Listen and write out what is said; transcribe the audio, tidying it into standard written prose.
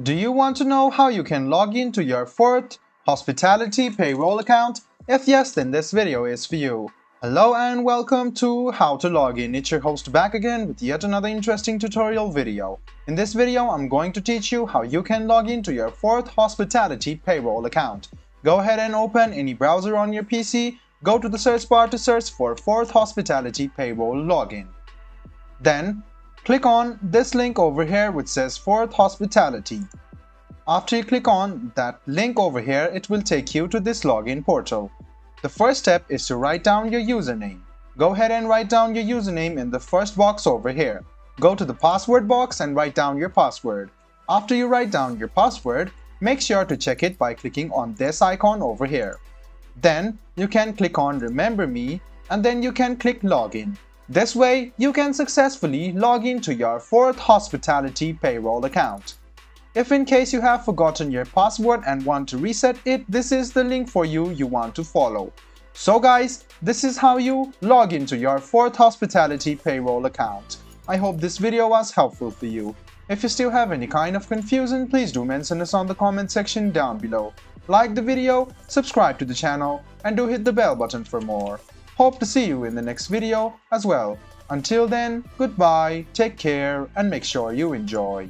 Do you want to know how you can log into your fourth hospitality payroll account? If yes, then this video is for you. Hello and welcome to How to Log In. It's your host back again with yet another interesting tutorial video. In this video, I'm going to teach you how you can log into your fourth hospitality payroll account. Go ahead and open any browser on your PC, go to the search bar to search for fourth hospitality payroll login. Then, click on this link over here which says Fourth Hospitality. After you click on that link over here, it will take you to this login portal. The first step is to write down your username. Go ahead and write down your username in the first box over here. Go to the password box and write down your password. After you write down your password, make sure to check it by clicking on this icon over here. Then you can click on Remember Me and then you can click Login. This way, you can successfully log into your fourth hospitality payroll account. If in case you have forgotten your password and want to reset it, this is the link for you want to follow. So guys, this is how you log into your fourth hospitality payroll account. I hope this video was helpful for you. If you still have any kind of confusion, please do mention us on the comment section down below. Like the video, subscribe to the channel, and do hit the bell button for more. Hope to see you in the next video as well. Until then, goodbye, take care, and make sure you enjoy.